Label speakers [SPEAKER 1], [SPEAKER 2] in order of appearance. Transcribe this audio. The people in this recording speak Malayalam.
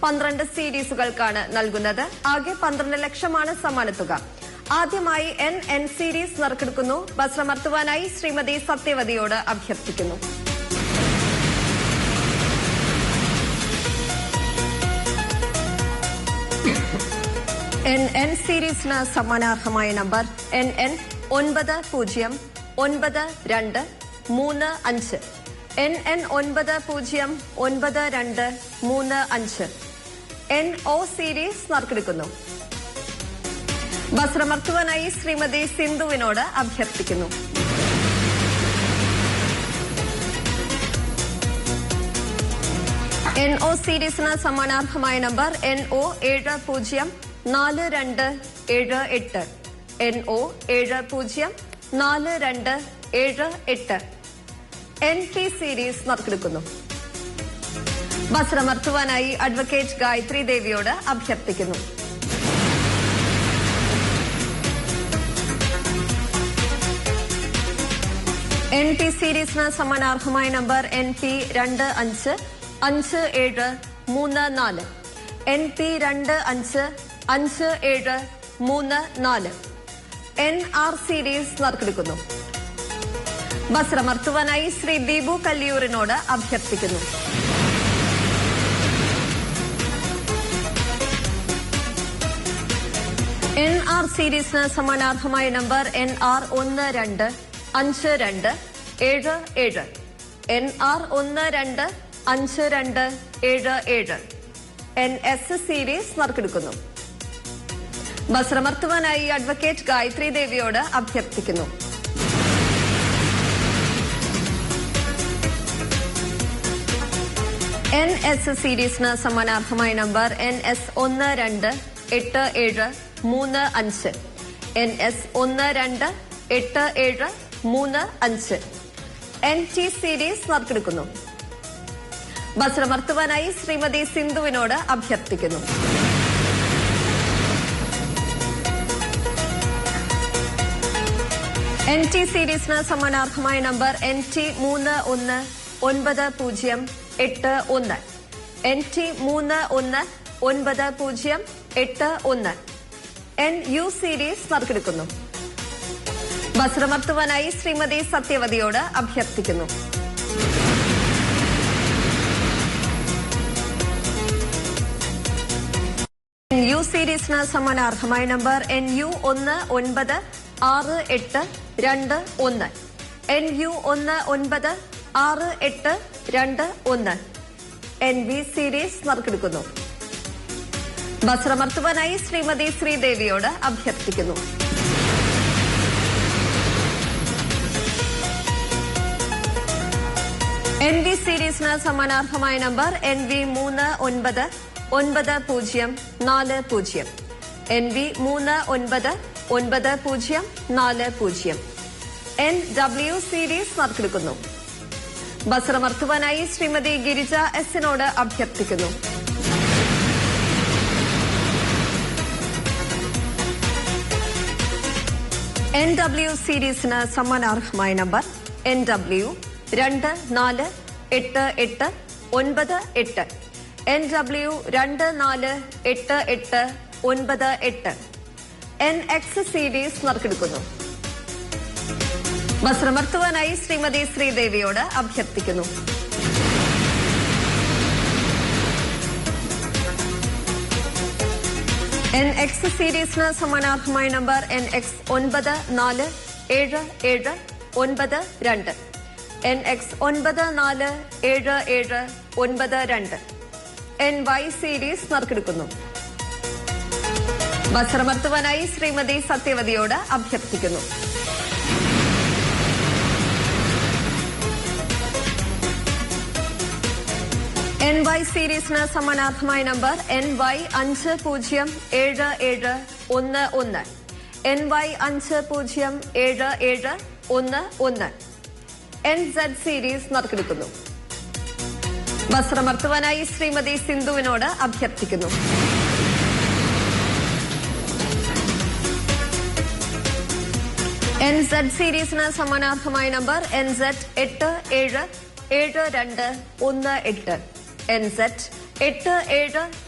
[SPEAKER 1] 12 സീരീസുകൾക്കാണ് നൽകുന്നത്. ആകെ 12 ലക്ഷമാണ് സമ്മാനത്തുക. ആദ്യമായി NN സീരീസ് നറുക്കെടുക്കുന്നു. ബസ്രമർത്തുവാനായി ശ്രീമതി സത്യവതിയോട് അഭ്യർത്ഥിക്കുന്നു. NN സീരീസിന് സമ്മാനാർഹമായ number NN 909235. NN 909235. NO series നറുക്കെടുക്കുന്നു. ബസ്രമർത്തുവാനായി ശ്രീമതി സിന്ധുവിനോട് അഭ്യർത്ഥിക്കുന്നു. NO സീരീസിന് സമ്മാനാർഹമായ number NO 704278. NO 704278. NP series നറുക്കെടുക്കുന്നു. ബസ്രമർത്തുവാനായി അഡ്വക്കേറ്റ് ഗായത്രി ദേവിയോട് അഭ്യർത്ഥിക്കുന്നു. NP സീരീസിന് സമ്മാനാർഹമായ number NP 255734. NP 255734. NR series നറുക്കെടുക്കുന്നു. ബസ്രമർത്തുവാനായി ശ്രീ ദീപു കല്ലിയൂരിനോട് അഭ്യർത്ഥിക്കുന്നു. NR സീരീസിന് സമ്മാനാർഹമായ number NR 125277. NR 125277. NS series നറുക്കെടുക്കുന്നു. ബസ്രമർത്തുവാനായി അഡ്വക്കേറ്റ് ഗായത്രി ദേവിയോട് അഭ്യർത്ഥിക്കുന്നു. NS സീരീസിന് സമ്മാനാർഹമായ number NS 128735. NS 128735. NT series നറുക്കെടുക്കുന്നു. ബസ്രമർത്തുവാനായി ശ്രീമതി സിന്ധുവിനോട് അഭ്യർത്ഥിക്കുന്നു. NT സീരീസിന് സമ്മാനാർഹമായ number NT 319081. NT 319081. NU series നറുക്കെടുക്കുന്നു. ബസ്രമർത്തുവാനായി ശ്രീമതി സത്യവതിയോട് അഭ്യർത്ഥിക്കുന്നു. NU സീരീസിന് സമ്മാനാർഹമായ number NU 196821. NU 196821. NV series നറുക്കെടുക്കുന്നു. ബസ്രമർത്തുവാനായി ശ്രീമതി ശ്രീദേവിയോട് അഭ്യർത്ഥിക്കുന്നു. NV സീരീസിന് സമ്മാനാർഹമായ number NV 399040. NV 399040. NW series നറുക്കെടുക്കുന്നു. ബസ്രമർത്തുവാനായി ശ്രീമതി ഗിരിജ എസിനോട് അഭ്യർത്ഥിക്കുന്നു. NW സീരീസിന് സമ്മാനാർഹമായ number NW 248898. NW 248898. NX series നറുക്കെടുക്കുന്നു. ബസ്രമർത്തുവാനായി ശ്രീമതി ശ്രീദേവിയോട് അഭ്യർത്ഥിക്കുന്നു. NX സീരീസിന് സമ്മാനാർഹമായ number NX 947792. NX 947792. NY series നറുക്കെടുക്കുന്നു. ബസ്രമർത്തുവാനായി ശ്രീമതി സത്യവതിയോട് അഭ്യർത്ഥിക്കുന്നു. NY സീരീസിന് സമ്മാനാർഹമായ number NY 507711. NY 507711. NZ series നറുക്കെടുക്കുന്നു. ബസ്രമർത്തുവാനായി ശ്രീമതി സിന്ധുവിനോട് അഭ്യർത്ഥിക്കുന്നു. NZ സീരീസിന് സമ്മാനാർഹമായ നമ്പർ NZ 877218. NZ 877218.